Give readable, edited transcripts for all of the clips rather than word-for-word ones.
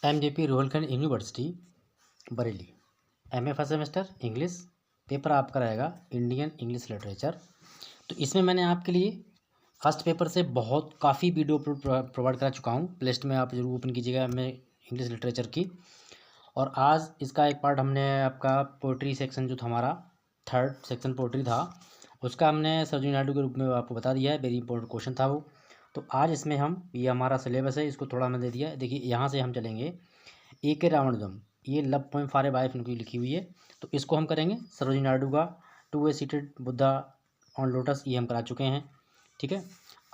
MJP Rohilkhand university Bareilly. MA first semester English. Paper आपका रहेगा Indian English literature. तो इसमें मैंने आपके लिए फर्स्ट पेपर से काफ़ी वीडियो प्रोवाइड करा चुका हूँ। प्लेलिस्ट में आप जरूर ओपन कीजिएगा मैं इंग्लिश लिटरेचर की। और आज इसका एक पार्ट हमने आपका पोइट्री सेक्शन जो था हमारा थर्ड सेक्शन पोइट्री था, उसका हमने सरोजिनी नायडू के रूप में आपको बता दिया है। वेरी इंपॉर्टेंट क्वेश्चन था वो। तो आज इसमें हम ये हमारा सिलेबस है, इसको थोड़ा हमने दे दिया है। देखिए यहाँ से हम चलेंगे ए.के. रामानुजम, ये love poem for a wife इनकी लिखी हुई है। तो इसको हम करेंगे सरोजिनी नायडू का to a seated Buddha on lotus, ये हम करा चुके हैं। ठीक है,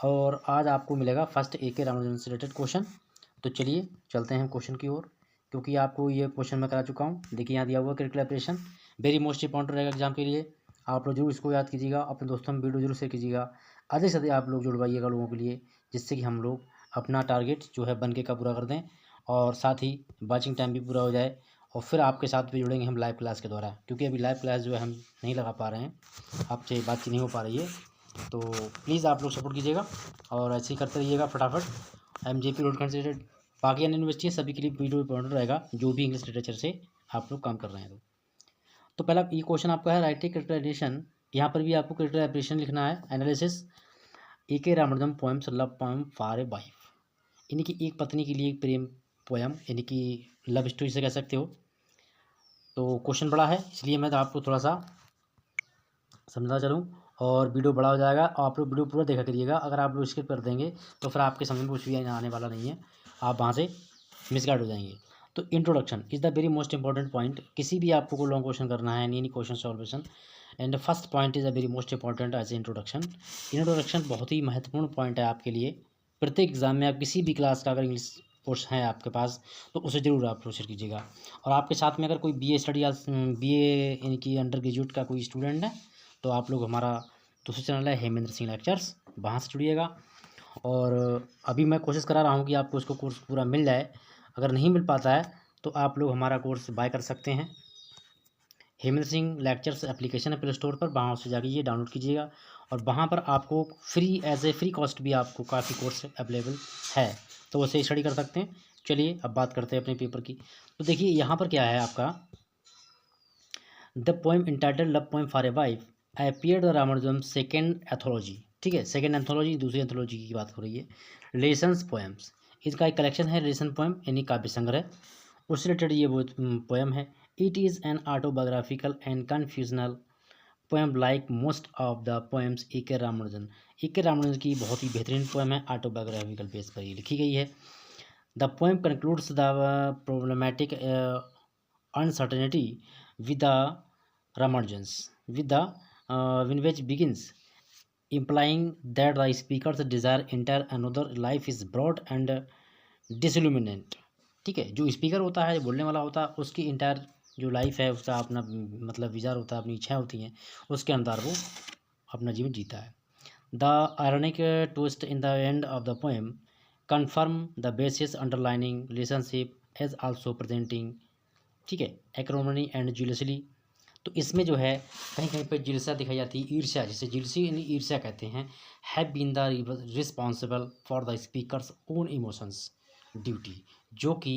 और आज आपको मिलेगा फर्स्ट ए.के. रामानुजम से रिलेटेड क्वेश्चन। तो चलिए चलते हैं क्वेश्चन की ओर, क्योंकि आपको ये क्वेश्चन मैं करा चुका हूँ। देखिए यहाँ दिया हुआ critical operation, very most important रहेगा एग्जाम के लिए। आप लोग जरूर इसको याद कीजिएगा, अपने दोस्तों में वीडियो जरूर शेयर कीजिएगा, अधिक से अधिक आप लोग जुड़वाइएगा लोगों के लिए, जिससे कि हम लोग अपना टारगेट जो है बन के का पूरा कर दें, और साथ ही वाचिंग टाइम भी पूरा हो जाए। और फिर आपके साथ भी जुड़ेंगे हम लाइव क्लास के द्वारा, क्योंकि अभी लाइव क्लास जो है हम नहीं लगा पा रहे हैं, आपसे बातचीत नहीं हो पा रही है। तो प्लीज़ आप लोग सपोर्ट कीजिएगा और ऐसे ही करते रहिएगा फटाफट। एमजेपी रोहलखंड से बाकी अन्य यूनिवर्सिटी सभी के लिए वीडियो इंपॉर्टेंट रहेगा, जो भी इंग्लिश लिटरेचर से आप लोग काम कर रहे हैं। तो पहला ये क्वेश्चन आपका है राइटिंग क्रिटिकल एडिशन। यहाँ पर भी आपको क्रिटिकल एप्रिशिएशन लिखना है। Analysis A K. Ramanujam poems love poem for a wife, यानी कि एक पत्नी के लिए एक प्रेम पोएम, यानी कि लव स्टोरी से कह सकते हो। तो क्वेश्चन बड़ा है, इसलिए मैं तो आपको थोड़ा सा समझा चलूँ, और वीडियो बड़ा हो जाएगा। और आप लोग वीडियो पूरा देखा करिएगा। अगर आप लोग स्किप कर देंगे तो फिर आपके समझ में कुछ भी आने वाला नहीं है, आप वहाँ से मिसगाइड हो जाएंगे। तो introduction is the very most important point. किसी भी आपको कोई लॉन्ग क्वेश्चन करना है, any question solution, and first point is a very most important as introduction. Introduction बहुत ही महत्वपूर्ण पॉइंट है आपके लिए। प्रत्येक एग्जाम में आप किसी भी क्लास का अगर इंग्लिश कोर्स है आपके पास, तो उसे ज़रूर आप प्रोसीड कीजिएगा। और आपके साथ में अगर कोई बीए स्टडी या बीए यानी कि अंडर ग्रेजुएट का कोई स्टूडेंट है, तो आप लोग हमारा दूसरा चैनल है हेमेंद्र सिंह लेक्चर्स, वहाँ से जुड़िएगा। और अभी मैं कोशिश करा रहा हूँ कि आपको इसको कोर्स पूरा मिल जाए। अगर नहीं मिल पाता है तो आप लोग हमारा कोर्स बाय कर सकते हैं। हेमेंद्र सिंह लेक्चर्स एप्लीकेशन है प्ले स्टोर पर, वहाँ से जाके ये डाउनलोड कीजिएगा। और वहाँ पर आपको free as a free cost भी आपको काफ़ी कोर्स अवेलेबल है, तो उसे स्टडी कर सकते हैं। चलिए अब बात करते हैं अपने पेपर की। तो देखिए यहाँ पर क्या है आपका, the poem entitled love poem for a wife appeared the Ramanujan second ethology. ठीक है, सेकेंड एथोलॉजी, दूसरी एथोलॉजी की बात हो रही है। रिलेशंस पोएम्स, इसका एक कलेक्शन है रिलेशन पोएम, यानी काव्य संग्रह, उससे रिलेटेड ये वो पोएम है। It is an autobiographical and confessional poem like most of the poems A K. Ramanujan. A K. Ramanujan की बहुत ही बेहतरीन पोएम है, ऑटोबायोग्राफिकल बेस पर ये लिखी गई है। The poem concludes the problematic uncertainty with the Ramanujans, with the in which begins implying that the speaker's desire enter another life is broad and disilluminant। ठीक है, जो स्पीकर होता है, जो बोलने वाला होता है, उसकी इंटायर जो लाइफ है, उसका अपना मतलब विचार होता है, अपनी इच्छाएं होती हैं, उसके अंदर वो अपना जीवन जीता है। The ironic twist in the end of the poem confirm the basis underlining relationship as also presenting, ठीक है, एक्रोमनी एंड ज्यूलसली। तो इसमें जो है कहीं कहीं पर जिल्सा दिखाई जाती है, ईर्ष्या, जिसे जिल्सी यानी ईर्ष्या कहते हैं। Have been the responsible for the speaker's own emotions duty, जो कि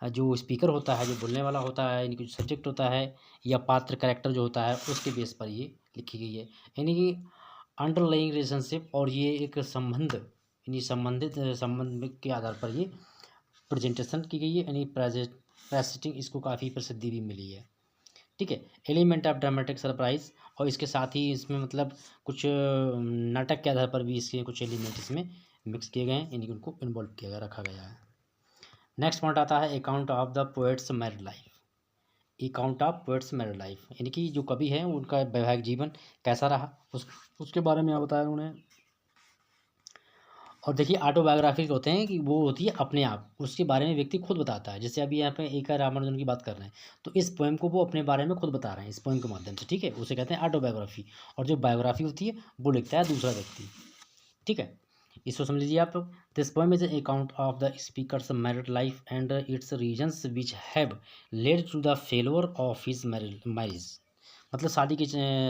जो स्पीकर होता है, जो बोलने वाला होता है, यानी कि सब्जेक्ट होता है या पात्र कैरेक्टर जो होता है, उसके बेस पर ये लिखी गई है। यानी कि अंडरलाइंग रिलेशनशिप, और ये एक संबंध, यानी संबंध के आधार पर ये प्रेजेंटेशन की गई है, यानी प्रेजेंटिंग, इसको काफ़ी प्रसिद्धि भी मिली है। ठीक है, एलिमेंट ऑफ ड्रामेटिक सरप्राइज, और इसके साथ ही इसमें मतलब कुछ नाटक के आधार पर भी इसके कुछ एलिमेंट इसमें मिक्स किए गए हैं, यानी कि उनको इन्वॉल्व किया गया, रखा गया है। नेक्स्ट पॉइंट आता है account of the poets married life. Account of poets married life, यानी कि जो कवि हैं उनका वैवाहिक जीवन कैसा रहा, उसके बारे में बताया उन्होंने। और देखिए ऑटोबायोग्राफी होते हैं कि वो होती है अपने आप, उसके बारे में व्यक्ति खुद बताता है। जैसे अभी यहाँ पे ए.के. रामानुजन की बात कर रहे हैं, तो इस पोएम को वो अपने बारे में खुद बता रहे हैं इस पोएम के माध्यम से। ठीक है, उसे कहते हैं ऑटोबायोग्राफी। और जो बायोग्राफी होती है वो लिखता है दूसरा व्यक्ति। ठीक है, इसको समझ लीजिए आप लोग। This poem is account of the speaker's married life and its reasons which have led to the failure of his marriage. मतलब शादी के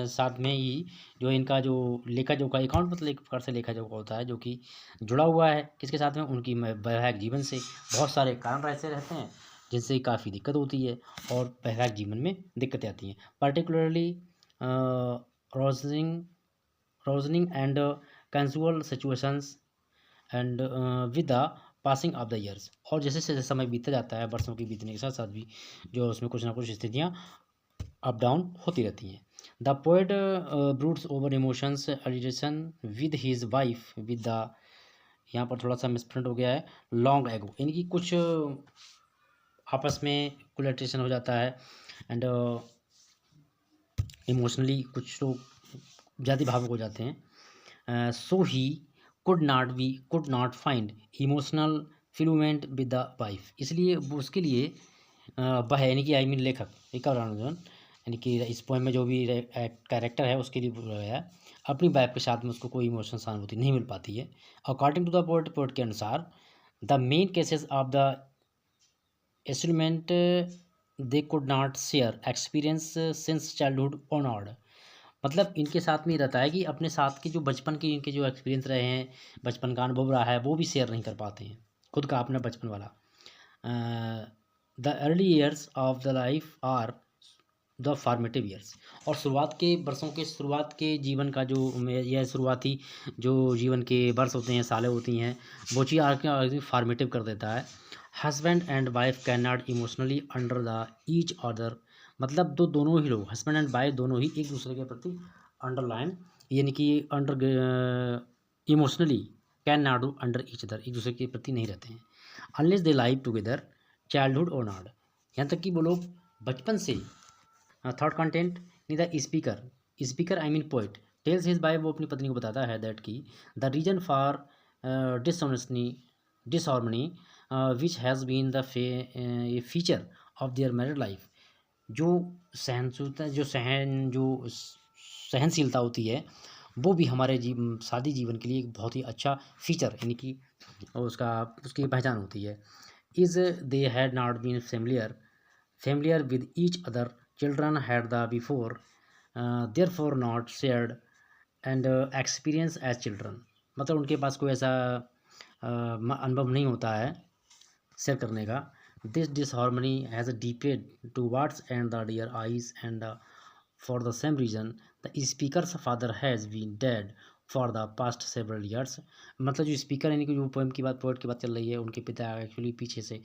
साथ में ही जो इनका जो लेखा जोखा अकाउंट, मतलब एक प्रकार से लेखा जोखा होता है जो कि जुड़ा हुआ है किसके साथ में, उनकी वैवाहिक जीवन से। बहुत सारे कारण ऐसे रहते हैं जिनसे काफ़ी दिक्कत होती है और वैवाहिक जीवन में दिक्कतें आती हैं, particularly reasoning reasoning and casual situations and with the passing of the years. और जैसे जैसे समय बीतता जाता है, वर्षों के बीतने के साथ साथ भी जो उसमें कुछ ना कुछ स्थितियाँ अप डाउन होती रहती हैं। The poet broods over emotions alienation with his wife with the, यहाँ पर थोड़ा सा मिसप्रिंट हो गया है, लॉन्ग एगो, इनकी कुछ आपस में कोलेट्रेशन हो जाता है एंड इमोशनली कुछ लोग ज़्यादा भावुक हो जाते हैं। So he could not find emotional fulfilment with the wife, इसलिए वो उसके लिए वह यानी कि आई मीन लेखक विकार रामानुजन, यानी कि इस पोएम में जो भी कैरेक्टर है उसके लिए बोला गया है, अपनी वाइफ के साथ में उसको कोई इमोशनल सहानुभूति नहीं मिल पाती है। अकॉर्डिंग टू द पोएट के अनुसार the main causes of the estrangement they could not share experience since childhood onward, मतलब इनके साथ में ही रहता है कि अपने साथ के जो बचपन के इनके जो एक्सपीरियंस रहे हैं, बचपन का अनुभव रहा है, वो भी शेयर नहीं कर पाते हैं खुद का अपना बचपन वाला। The early years of the life are the formative years, और शुरुआत के वर्षों के शुरुआत के जीवन का जो यह शुरुआती जो जीवन के वर्ष होते हैं, सालें होती हैं, वो चीज़ आगे फॉर्मेटिव कर देता है। Husband and wife can not emotionally under the each other, मतलब दोनों ही लोग, हस्बैंड एंड वाइफ दोनों ही एक दूसरे के प्रति अंडरलाइन यानी कि under emotionally can not do under each other, एक दूसरे के प्रति नहीं रहते हैं, unless they live together childhood और नॉट, यहाँ तक कि वो लोग बचपन से। थर्ड कंटेंट नी the speaker I mean poet tells his by, वो अपनी पत्नी को बताता है दैट की the reason for disharmony which has been the feature of their married life, जो सहनशीलता जो सहनशीलता होती है वो भी हमारे शादी जीवन के लिए एक बहुत ही अच्छा फीचर यानी कि उसकी पहचान होती है। Is they had not been familiar with each other, children had the before therefore not shared and experience as children, मतलब उनके पास कोई ऐसा अनुभव नहीं होता है शेयर करने का। This disharmony has deepened towards and the dear eyes and for the same reason the speaker's father has been dead for the past several years, मतलब जो स्पीकर यानी कि जो पोएम की बात पोएट की बात चल रही है, उनके पिता एक्चुअली पीछे से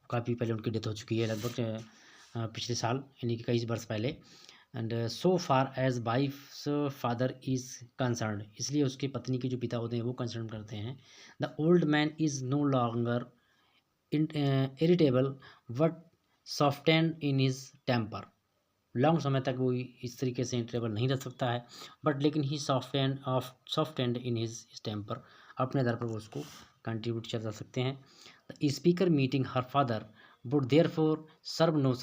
काफ़ी पहले उनकी डेथ हो चुकी है, लगभग पिछले साल यानी कि कई वर्ष पहले। And so far as wife's father is concern, इसलिए उसकी पत्नी के जो पिता होते हैं वो कंसर्न करते हैं। The old man is no longer irritable but softened in his temper, long समय तक वो इस तरीके से इरिटेबल नहीं रह सकता है, बट लेकिन ही सॉफ्टेंड इन हिज टेम्पर, अपने आधार पर वो उसको कंट्रीब्यूट चल सकते हैं। The speaker meeting her father would therefore serve no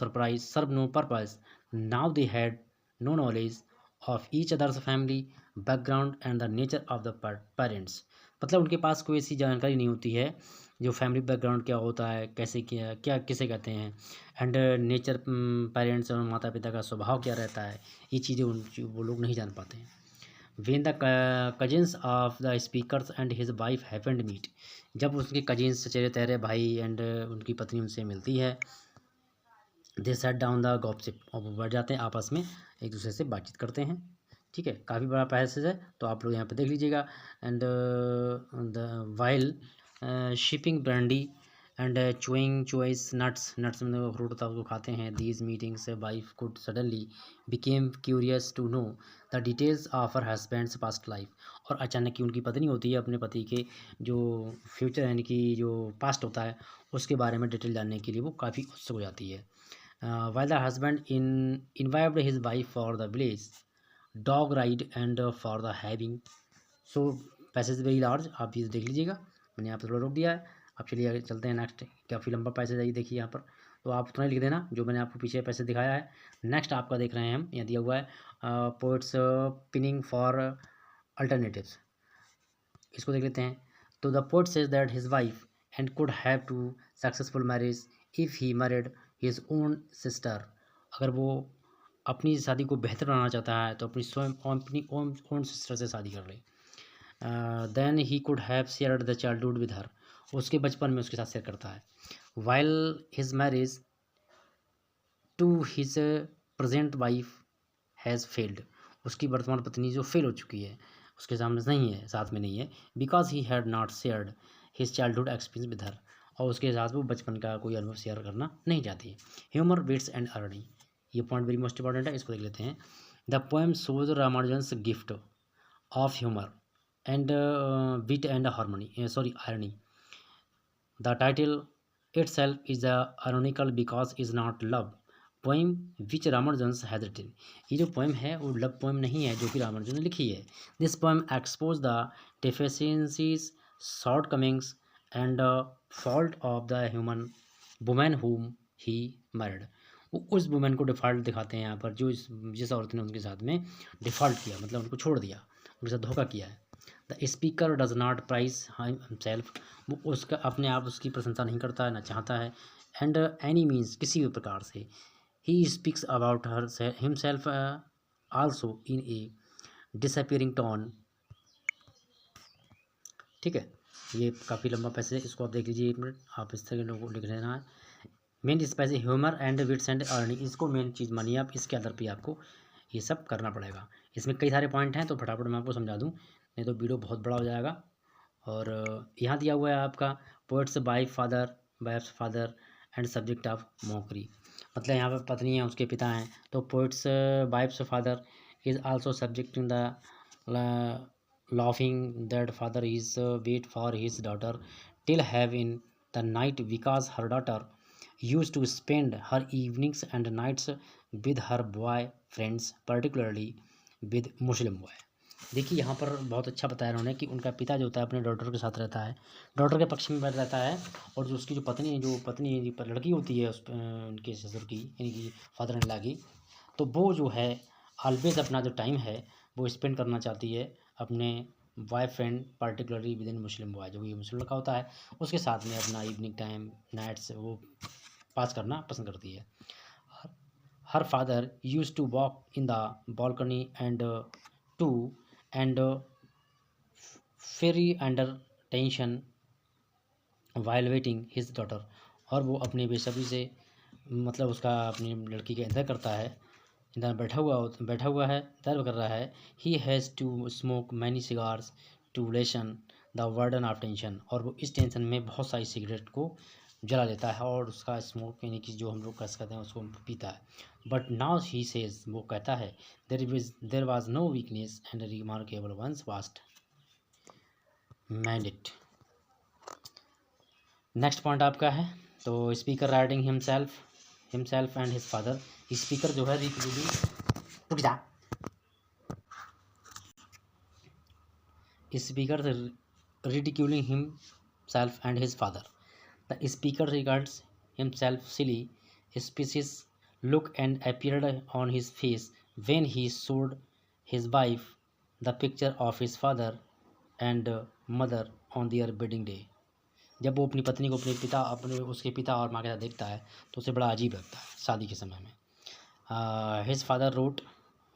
purpose. Now they had no knowledge of each other's family background and the nature of the parents. मतलब उनके पास कोई ऐसी जानकारी नहीं होती है जो फैमिली बैकग्राउंड क्या होता है, कैसे क्या किसे कहते हैं, एंड नेचर पेरेंट्स और माता पिता का स्वभाव क्या रहता है, ये चीज़ें वो लोग नहीं जान पाते हैं। When the cousins of the speakers and his wife happened meet, जब उसके कजिन्स चेहरे तहरे भाई एंड उनकी पत्नी उनसे मिलती है, दे सेट डाउन द गॉसिप, और वो बैठ जाते हैं आपस में एक दूसरे से बातचीत करते हैं। ठीक है, काफ़ी बड़ा पैसेज है तो आप लोग यहाँ पे देख लीजिएगा। And the while sipping brandy and chewing choice nuts मतलब फ्रूट होता है उसको खाते हैं। These meetings wife could suddenly became curious to know the details of her husband's past life, और अचानक की उनकी पत्नी होती है अपने पति के जो फ्यूचर यानी कि जो पास्ट होता है उसके बारे में डिटेल जानने के लिए वो काफ़ी उत्सुक हो जाती है। while the husband invited his wife for the village dog ride and for the having, so passage very large, आप ये देख लीजिएगा, मैंने यहाँ पर थोड़ा रोक दिया है। अब चलिए आगे चलते हैं नेक्स्ट, काफ़ी लंबा पैसेज है ये देखिए यहाँ पर, तो आप उतना ही लिख देना जो मैंने आपको पीछे पैसेज दिखाया है। नेक्स्ट आपका देख रहे हैं हम, यहाँ दिया हुआ है पोइट्स पिनिंग फॉर अल्टरनेटिव्स, इसको देख लेते हैं। तो the poet says that his wife and could have to successful marriage if he married his own sister, अगर वो अपनी शादी को बेहतर बनाना चाहता है तो अपनी स्वयं अपनी ओन सिस्टर से शादी कर ले। Then he could have shared the childhood with her, उसके बचपन में उसके साथ शेयर करता है। While his marriage to his present wife has failed, उसकी वर्तमान पत्नी जो फेल हो चुकी है उसके सामने नहीं है, साथ में नहीं है। Because he had not shared his childhood experience with her, और उसके साथ वो बचपन का कोई अनुभव शेयर करना नहीं चाहती है। ह्यूमर, विट्स एंड अर्निंग, ये पॉइंट वेरी मोस्ट इंपॉर्टेंट है, इसको देख लेते हैं। The poem shows Ramanujan's gift of humour and wit and harmony, irony. The title itself is ironical because is not love poem which Ramanujan has written. ये जो poem है वो लव पोएम नहीं है जो कि रामानुजन ने लिखी है। This poem expose the deficiencies, shortcomings and fault of the human woman whom he married. वो उस वुमेन को डिफ़ॉल्ट दिखाते हैं यहाँ पर जो जिस औरत ने उनके साथ में डिफ़ॉल्ट किया, मतलब उनको छोड़ दिया, उनके साथ धोखा किया है। The speaker does not prize himself, वो उसका अपने आप उसकी प्रशंसा नहीं करता है, ना चाहता है। एंड एनी मीन्स, किसी भी प्रकार से। He speaks about her himself also in A disappearing tone. ठीक है, ये काफ़ी लंबा पैसेज है, इसको आप देख लीजिए 1 मिनट, आप इस तरह लोगों को लिख लेना है। मेन इस पैसे humour and wits and earning, इसको मेन चीज़ मानिए आप, इसके आधार पे आपको ये सब करना पड़ेगा। इसमें कई सारे पॉइंट हैं तो फटाफट मैं आपको समझा दूँ, नहीं तो वीडियो बहुत बड़ा हो जाएगा। और यहाँ दिया हुआ है आपका poet's wife father and subject of mockery, मतलब यहाँ पर पत्नी है, उसके पिता हैं, तो poet's wife's father is also subject in the laughing that father is wait for his daughter till have in the night because her daughter used to spend her evenings and nights with her boy friends, particularly with Muslim boy. देखिए यहाँ पर बहुत अच्छा बताया उन्होंने कि उनका पिता जो होता है अपने डॉटर के साथ रहता है, डॉटर के पक्ष में रहता है, और जो उसकी जो पत्नी लड़की होती है उस उनके ससुर की, यानी कि फादर इन लॉ की, तो वो जो है ऑलवेज अपना जो टाइम है वो स्पेंड करना चाहती है अपने boy friend, particularly with in Muslim boy, जो ये मुस्लिम लड़का होता है उसके साथ में अपना इवनिंग टाइम नाइट्स वो पास करना पसंद करती है। Her father use to walk in the balcony and to and fro under tension while waiting his daughter, और वो अपनी बेसब्री से, मतलब उसका अपनी लड़की का इंतजार करता है, इंतजार बैठा हुआ है, इंतजार कर रहा है। He has to smoke many cigars to lessen the burden of tension, और वो इस टेंशन में बहुत सारी सिगरेट को जला लेता है और उसका स्मोक, यानी कि जो हम लोग कस कहते हैं उसको पीता है। बट नाउ ही सेज, वो कहता है, there was no weakness and remarkable once vast mandate. Next point आपका है, तो speaker writing himself and his father. Speaker जो है रुक जा, speaker ridiculing himself and his father. The speaker regards himself silly, species look and appeared on his face when he showed his wife the picture of his father and mother on their wedding day. जब वो अपनी पत्नी को उसके पिता और माँ के साथ देखता है तो उसे बड़ा अजीब लगता है शादी के समय में। हिज फादर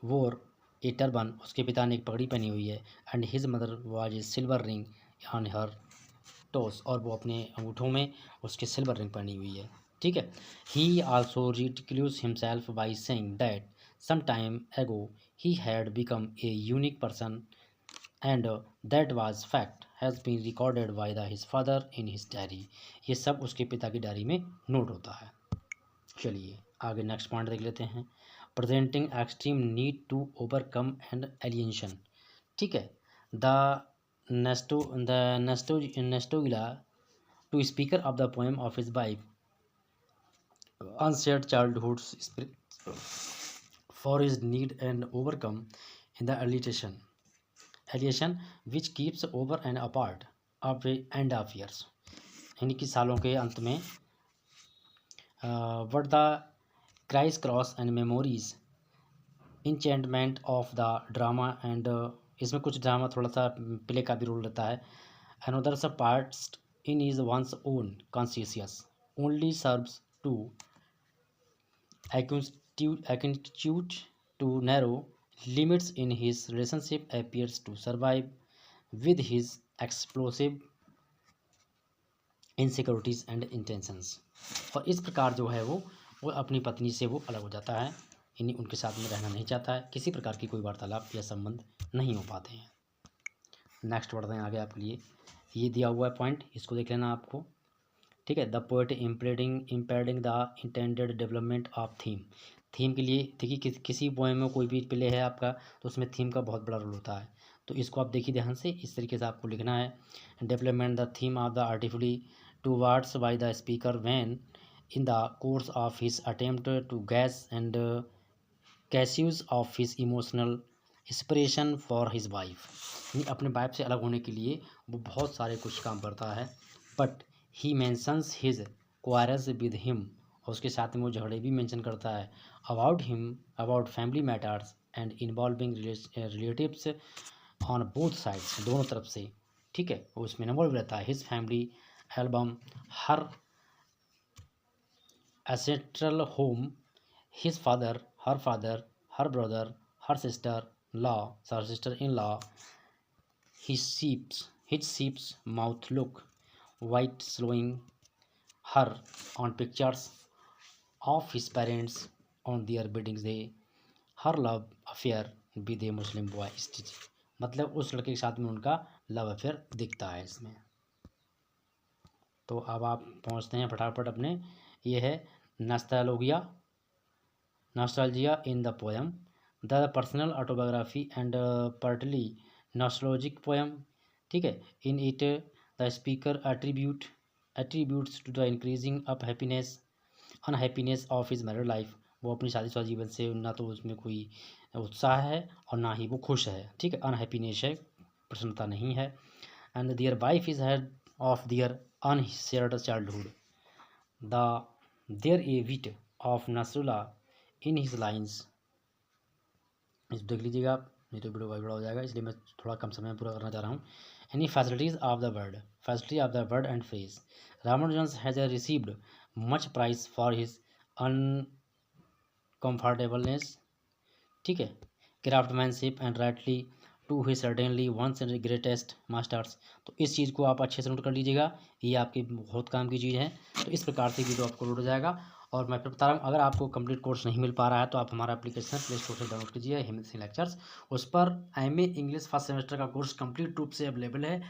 वोर ए टर्बन, उसके पिता ने एक पगड़ी पहनी हुई है, and his mother was a silver ring on her toes, और वो अपने अंगूठों में उसके सिल्वर रिंग पहनी हुई है। ठीक है। He also ridicules himself by saying that some time ago he had become a unique person and that was fact has been recorded by the his father in his diary. ये सब उसके पिता की डायरी में note होता है। चलिए आगे नेक्स्ट पॉइंट देख लेते हैं। Presenting extreme need to overcome and alienation. ठीक है। The nostalgia to speaker of the poem of his wife unshared childhood spirit for his need and overcome in the alienation which keeps over and apart of the end of years, यानी कि सालों के अंत में what the cries cross and memories enchantment of the drama and इसमें कुछ drama थोड़ा सा प्ले का भी रोल रहता है। another सब parts in is one's own conscious only serves to attitude to narrow limits in his relationship appears to survive with his explosive insecurities and intentions. और इस प्रकार जो है वो अपनी पत्नी से वो अलग हो जाता है, यानी उनके साथ में रहना नहीं चाहता है, किसी प्रकार की कोई वार्तालाप या संबंध नहीं हो पाते हैं। नेक्स्ट बढ़ते हैं आगे आपके लिए, ये दिया हुआ है पॉइंट, इसको देख लेना आपको, ठीक है। The poet impeding the intended development of theme के लिए देखिए, किसी पोएम में कोई भी प्ले है आपका तो उसमें थीम का बहुत बड़ा रोल होता है, तो इसको आप देखिए ध्यान से, इस तरीके से आपको लिखना है। Development the theme of the artfully towards by the speaker when in the course of his attempt to guess and causes of his emotional inspiration for his wife, यानी अपने वाइफ से अलग होने के लिए वो बहुत सारे कुछ काम करता है, but he mentions his quarrels with him, और उसके साथ में वो झगड़े भी मेंशन करता है, about him, about family matters and involving relatives on both sides, दोनों तरफ से, ठीक है, वो उसमें इन्वॉल्व रहता है। His family album, her ancestral home, his father, her brother, her sister law, her sister in law, his sheep's mouth look white, slowing her on pictures of his parents on their wedding day, her love affair with a Muslim boy, मतलब उस लड़के के साथ में उनका love affair दिखता है इसमें। तो अब आप पहुंचते हैं फटाफट अपने, ये है nostalgia in the poem, the personal autobiography and partly nostalgic poem, ठीक है। In it the speaker attributes to the increasing up unhappiness of his married life, वो अपनी शादीशुदा जीवन से ना तो उसमें कोई उत्साह है और ना ही वो खुश है, ठीक है, अनहैप्पीनेस है, प्रसन्नता नहीं है। And their wife is head of their unshared childhood, there a wit of Nasrullah in his lines, इसको देख लीजिएगा आप, नहीं तो वीडियो बड़ा हो जाएगा, इसलिए मैं थोड़ा कम समय में पूरा करना चाह रहा हूँ। Any facility of the word and phrase, Ramanujan has received much prize for his uncomfortableness, ठीक है, craftsmanship and rightly to he certainly once and greatest masters, तो इस चीज़ को आप अच्छे से नोट कर लीजिएगा, ये आपकी बहुत काम की चीज़ है। तो इस प्रकार से वीडियो आपको लोड हो जाएगा, और मैं फिर बता रहा हूँ, अगर आपको कंप्लीट कोर्स नहीं मिल पा रहा है तो आप हमारा एप्लीकेशन प्ले स्टोर से डाउनलोड कीजिए, हेमंत सिंह लेक्चर्स, उस पर MA इंग्लिश फर्स्ट सेमेस्टर का कोर्स कंप्लीट रूप से अवेलेबल है।